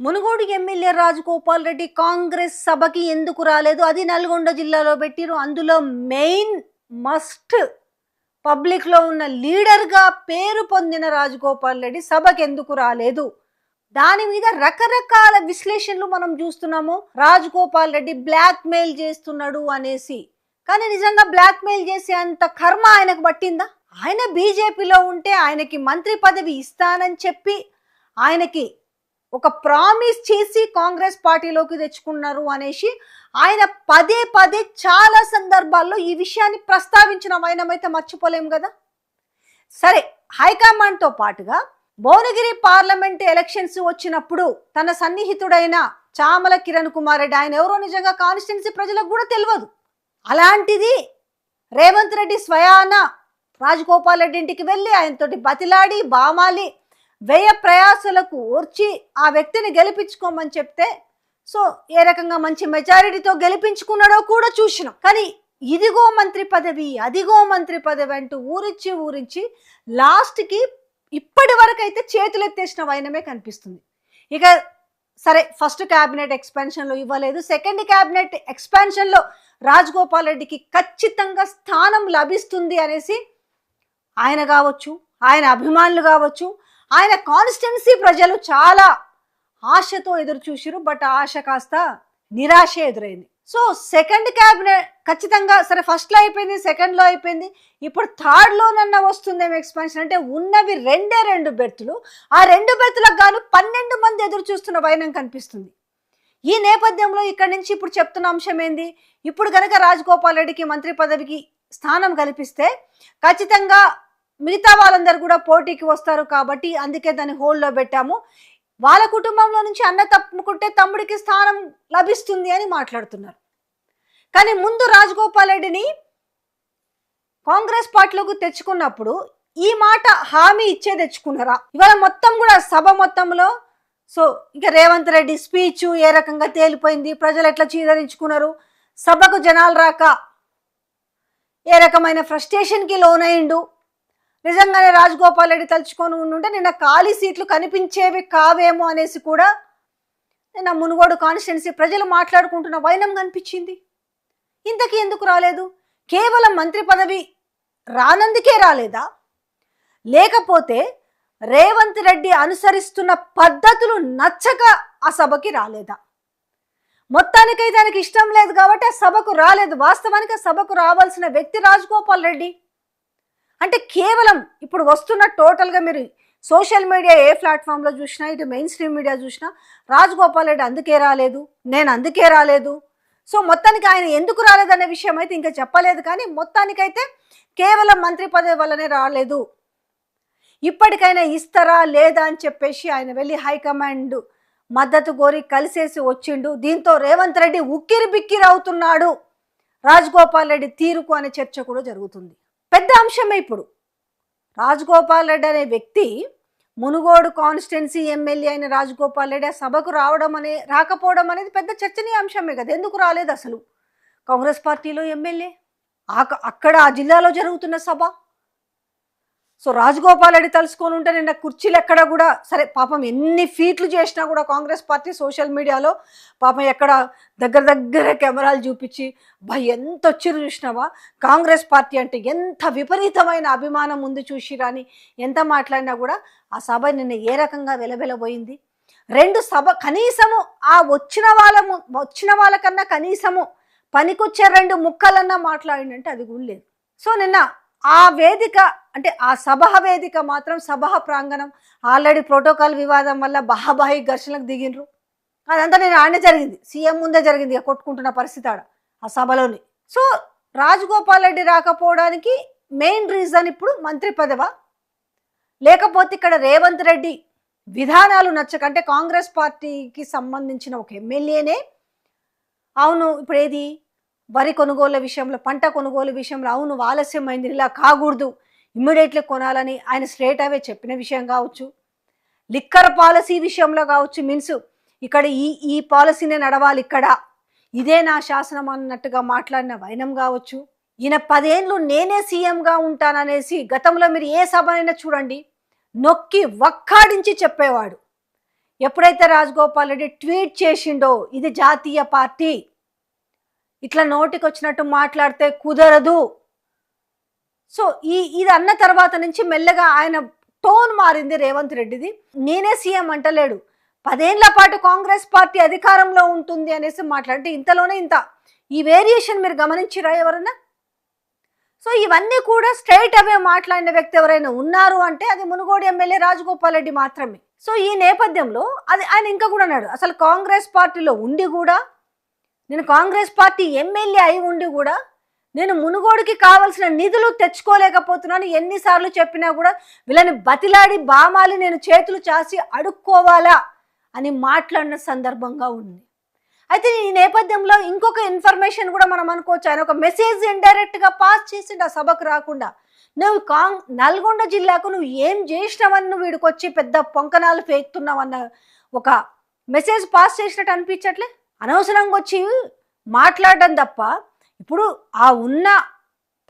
Munugode MLA Rajagopal Reddy Congress సభకి ఎందుకు రాలేదు? అది నల్గొండ జిల్లాలో పెట్టిరు. అందులో మెయిన్ మస్ట్ పబ్లిక్ లో ఉన్న లీడర్ గా పేరు పొందిన రాజగోపాల్ రెడ్డి సభకి ఎందుకు రాలేదు? దాని మీద రకరకాల విశ్లేషణలు మనం చూస్తున్నాము. రాజగోపాల్ రెడ్డి బ్లాక్ మెయిల్ చేస్తున్నాడు అనేసి. కానీ నిజంగా బ్లాక్ మెయిల్ చేసే అంత కర్మ ఆయనకు పట్టిందా? ఆయన బీజేపీలో ఉంటే ఆయనకి మంత్రి పదవి ఇస్తానని చెప్పి ఆయనకి ఒక ప్రామిస్ చేసి కాంగ్రెస్ పార్టీలోకి తెచ్చుకున్నారు అనేసి ఆయన పదే పదే చాలా సందర్భాల్లో ఈ విషయాన్ని ప్రస్తావించిన వైనమైతే మర్చిపోలేం కదా. సరే, హైకమాండ్తో పాటుగా భువనగిరి పార్లమెంట్ ఎలక్షన్స్ వచ్చినప్పుడు తన సన్నిహితుడైన చామల కిరణ్ కుమార్ రెడ్డి, ఆయన ఎవరో నిజంగా కాన్స్టిట్యున్సీ ప్రజలకు కూడా తెలియదు. అలాంటిది రేవంత్ రెడ్డి స్వయాన రాజగోపాల్ రెడ్డి ఇంటికి వెళ్ళి ఆయనతోటి బతిలాడి బామాలి వ్యయ ప్రయాసాలకు ఓర్చి ఆ వ్యక్తిని గెలిపించుకోమని చెప్తే సో ఏ రకంగా మంచి మెజారిటీతో గెలిపించుకున్నాడో కూడా చూసినాం. కానీ ఇదిగో మంత్రి పదవి, అదిగో మంత్రి పదవి అంటూ ఊరించి లాస్ట్కి ఇప్పటి వరకు అయితే చేతులెత్తేసిన వైనమే కనిపిస్తుంది. ఇక సరే, ఫస్ట్ క్యాబినెట్ ఎక్స్పాన్షన్లో ఇవ్వలేదు, సెకండ్ క్యాబినెట్ ఎక్స్పాన్షన్లో రాజగోపాల్ రెడ్డికి ఖచ్చితంగా స్థానం లభిస్తుంది అనేసి ఆయన కావచ్చు, ఆయన అభిమానులు కావచ్చు, ఆయన కాన్స్టిట్యున్సీ ప్రజలు చాలా ఆశతో ఎదురు చూసిరు. బట్ ఆశ కాస్త నిరాశ ఎదురైంది. సో సెకండ్ క్యాబినెట్ ఖచ్చితంగా సరే, ఫస్ట్లో అయిపోయింది, సెకండ్లో అయిపోయింది, ఇప్పుడు థర్డ్లోనన్నా వస్తుందేమో ఎక్స్పాన్షన్. అంటే ఉన్నవి రెండు బెర్తులు, ఆ 2 బెర్తులకు గాను 12 మంది ఎదురు చూస్తున్న వైనం కనిపిస్తుంది. ఈ నేపథ్యంలో ఇక్కడి నుంచి ఇప్పుడు చెప్తున్న అంశం ఏంది? ఇప్పుడు కనుక రాజగోపాల్ రెడ్డికి మంత్రి పదవికి స్థానం కల్పిస్తే ఖచ్చితంగా మిగతా వాళ్ళందరూ కూడా పోటీకి వస్తారు కాబట్టి అందుకే దాన్ని హోల్డ్లో పెట్టాము. వాళ్ళ కుటుంబంలో నుంచి అన్న తప్పుకుంటే తమ్ముడికి స్థానం లభిస్తుంది అని మాట్లాడుతున్నారు. కానీ ముందు రాజగోపాల్ రెడ్డిని కాంగ్రెస్ పార్టీలోకి తెచ్చుకున్నప్పుడు ఈ మాట హామీ ఇచ్చే తెచ్చుకున్నారా? ఇవాళ మొత్తం కూడా సభ మొత్తంలో సో ఇక రేవంత్ రెడ్డి స్పీచ్ ఏ రకంగా తేలిపోయింది, ప్రజలు ఎట్లా చీదరించుకున్నారు, సభకు జనాలు రాక ఏ రకమైన ఫ్రస్ట్రేషన్కి లోనైండు. నిజంగానే రాజగోపాల్ రెడ్డి తలుచుకొని ఉండుంటే నిన్న ఖాళీ సీట్లు కనిపించేవి కావేమో అనేసి కూడా నిన్న మునుగోడు కాన్స్టిట్యున్సీ ప్రజలు మాట్లాడుకుంటున్న వైనం కనిపించింది. ఇంతకీ ఎందుకు రాలేదు? కేవలం మంత్రి పదవి రానందుకే రాలేదా? లేకపోతే రేవంత్ రెడ్డి అనుసరిస్తున్న పద్ధతులు నచ్చక ఆ సభకి రాలేదా? మొత్తానికైతే ఆయనకి ఇష్టం లేదు కాబట్టి ఆ సభకు రాలేదు. వాస్తవానికి ఆ సభకు రావాల్సిన వ్యక్తి రాజగోపాల్ రెడ్డి. అంటే కేవలం ఇప్పుడు వస్తున్న టోటల్గా మీరు సోషల్ మీడియా ఏ ప్లాట్ఫామ్లో చూసినా, ఇటు మెయిన్ స్ట్రీమ్ మీడియా చూసినా రాజగోపాల్ రెడ్డి అందుకే రాలేదు, నేను అందుకే రాలేదు. సో మొత్తానికి ఆయన ఎందుకు రాలేదనే విషయం అయితే ఇంకా చెప్పలేదు. కానీ మొత్తానికైతే కేవలం మంత్రి పదవి వల్లనే రాలేదు. ఇప్పటికైనా ఇస్తారా లేదా అని చెప్పేసి ఆయన వెళ్ళి హైకమాండ్ మద్దతు కోరి కలిసేసి వచ్చిండు. దీంతో రేవంత్ రెడ్డి ఉక్కిరి బిక్కిరి అవుతున్నాడు రాజగోపాల్ రెడ్డి తీరుకు అనే చర్చ కూడా జరుగుతుంది. పెద్ద అంశమే ఇప్పుడు. రాజగోపాల్ రెడ్డి అనే వ్యక్తి మునుగోడు కాన్స్టిట్యున్సీ ఎమ్మెల్యే అయిన రాజగోపాల్ రెడ్డి ఆ సభకు రాకపోవడం అనేది పెద్ద చర్చనీయాంశమే కదా. ఎందుకు రాలేదు అసలు? కాంగ్రెస్ పార్టీలో ఎమ్మెల్యే, అక్కడ ఆ జిల్లాలో జరుగుతున్న సభ. సో రాజగోపాల్ రెడ్డి తలుసుకొని ఉంటే నిన్న కుర్చీలు ఎక్కడ కూడా పాపం ఎన్ని ఫీట్లు చేసినా కూడా కాంగ్రెస్ పార్టీ సోషల్ మీడియాలో పాపం ఎక్కడ దగ్గర కెమెరాలు చూపించి ఎంత వచ్చిరు చూసినావా, కాంగ్రెస్ పార్టీ అంటే ఎంత విపరీతమైన అభిమానం ఉంది చూసిరా అని ఎంత మాట్లాడినా కూడా ఆ సభ నిన్న ఏ రకంగా వెలవెలబోయింది. 2 సభ కనీసము ఆ వచ్చిన వాళ్ళకన్నా కనీసము పనికొచ్చే 2 ముక్కలన్నా మాట్లాడిందంటే అది కూడా లేదు. సో నిన్న ఆ వేదిక అంటే ఆ సభ వేదిక మాత్రం సభ ప్రాంగణం ఆల్రెడీ ప్రోటోకాల్ వివాదం వల్ల బహాబాహి ఘర్షణలకు దిగినరు. అదంతా నేను ఆడనే జరిగింది, సీఎం ముందే జరిగింది కొట్టుకుంటున్న పరిస్థితి ఆడ ఆ సభలోని. సో రాజగోపాల్ రెడ్డి రాకపోవడానికి మెయిన్ రీజన్ ఇప్పుడు మంత్రి పదవ, లేకపోతే ఇక్కడ రేవంత్ రెడ్డి విధానాలు నచ్చక, అంటే కాంగ్రెస్ పార్టీకి సంబంధించిన ఒక ఎమ్మెల్యేనే అవును ఇప్పుడు ఏది వరి కొనుగోలు విషయంలో, పంట కొనుగోలు విషయంలో అవును ఆలస్యమైంది, ఇలా కాకూడదు, ఇమ్మీడియట్లీ కొనాలని ఆయన స్ట్రేట్ అవే చెప్పిన విషయం కావచ్చు, లిక్కర్ పాలసీ విషయంలో కావచ్చు, మీన్స్ ఇక్కడ ఈ పాలసీనే నడవాలి, ఇక్కడ ఇదే నా శాసనం అన్నట్టుగా మాట్లాడిన వైనం కావచ్చు, ఈయన 10 ఏళ్ళు నేనే సీఎంగా ఉంటాననేసి గతంలో మీరు ఏ సభనైనా చూడండి నొక్కి వక్కాడించి చెప్పేవాడు. ఎప్పుడైతే రాజగోపాల్ రెడ్డి ట్వీట్ చేసిండో ఇది జాతీయ పార్టీ, ఇట్లా నోటికి వచ్చినట్టు మాట్లాడితే కుదరదు, సో ఇది అన్న తర్వాత నుంచి మెల్లగా ఆయన టోన్ మారింది రేవంత్ రెడ్డిది. నేనే సీఎం అంటలేడు, 10 ఏళ్ల పాటు కాంగ్రెస్ పార్టీ అధికారంలో ఉంటుంది అనేసి మాట్లాడితే ఇంతలోనే ఇంత ఈ వేరియేషన్ మీరు గమనించిరా ఎవరన్నా? సో ఇవన్నీ కూడా స్ట్రైట్ అవే మాట్లాడిన వ్యక్తి ఎవరైనా ఉన్నారు అంటే అది మునుగోడు ఎమ్మెల్యే రాజగోపాల్ రెడ్డి మాత్రమే. సో ఈ నేపథ్యంలో అది ఆయన ఇంకా కూడా అన్నాడు, అసలు కాంగ్రెస్ పార్టీలో ఉండి కూడా, నేను కాంగ్రెస్ పార్టీ ఎమ్మెల్యే అయి ఉండి కూడా నేను మునుగోడుకి కావాల్సిన నిధులు తెచ్చుకోలేకపోతున్నాను, ఎన్నిసార్లు చెప్పినా కూడా వీళ్ళని బతిలాడి బామాలి నేను చేతులు చాసి అడుక్కోవాలా అని మాట్లాడిన సందర్భంగా ఉంది. అయితే ఈ నేపథ్యంలో ఇంకొక ఇన్ఫర్మేషన్ కూడా మనం అనుకోవచ్చు, ఆయన ఒక మెసేజ్ ఇండైరెక్ట్గా పాస్ చేసిండు ఆ సభకు రాకుండా. నువ్వు నల్గొండ జిల్లాకు నువ్వు ఏం చేసినావని నువ్వు వీడికి వచ్చి పెద్ద పొంకనాలు ఫేక్తున్నావన్న ఒక మెసేజ్ పాస్ చేసినట్టు అనిపించట్లే? అనవసరంగా వచ్చి మాట్లాడడం తప్ప, ఇప్పుడు ఆ ఉన్న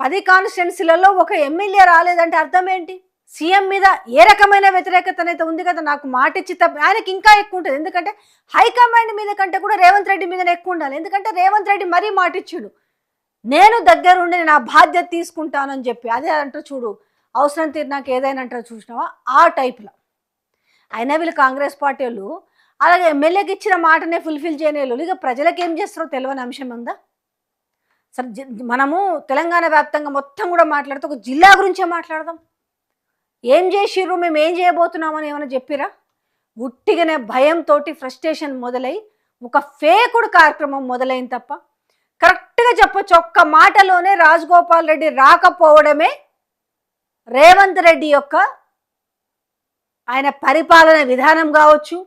10 కాన్స్టిట్యున్సీలలో ఒక ఎమ్మెల్యే రాలేదంటే అర్థం ఏంటి? సీఎం మీద ఏ రకమైన వ్యతిరేకత అయితే ఉంది కదా, నాకు మాట ఇచ్చి ఆయనకి ఇంకా ఎక్కువ ఉంటుంది. ఎందుకంటే హైకమాండ్ మీద కంటే కూడా రేవంత్ రెడ్డి మీదనే ఎక్కువ ఉండాలి. ఎందుకంటే రేవంత్ రెడ్డి మరీ మాట ఇచ్చాడు, నేను దగ్గరుండి నా బాధ్యత తీసుకుంటానని చెప్పి. అదే అంటారు చూడు, అవసరం తీరు నాకు ఏదైనా అంటారు చూసినావా, ఆ టైప్లో. అయినా వీళ్ళు కాంగ్రెస్ పార్టీ వాళ్ళు అలాగే ఎమ్మెల్యేకి ఇచ్చిన మాటనే ఫుల్ఫిల్ చేయలేరు. ఇక ప్రజలకు ఏం చేస్తారో తెలియని అంశం ఉందా? సరే, మనము తెలంగాణ వ్యాప్తంగా మొత్తం కూడా మాట్లాడితే ఒక జిల్లా గురించే మాట్లాడదాం. ఏం చేసిర్రు, మేము ఏం చేయబోతున్నామని ఏమైనా చెప్పిరా? ఉట్టిగానే భయంతో ఫ్రస్ట్రేషన్ మొదలై ఒక ఫేకుడు కార్యక్రమం మొదలైంది తప్ప, కరెక్ట్గా చెప్పొచ్చు ఒక్క మాటలోనే రాజగోపాల్ రెడ్డి రాకపోవడమే రేవంత్ రెడ్డి యొక్క ఆయన పరిపాలన విధానం కావచ్చు,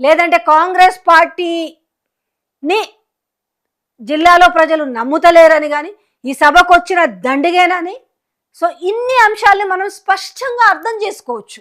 లేదంటే కాంగ్రెస్ పార్టీని జిల్లాలో ప్రజలు నమ్ముతలేరని కానీ, ఈ సభకు వచ్చిన దండిగేనని. సో ఇన్ని అంశాలని మనం స్పష్టంగా అర్థం చేసుకోవచ్చు.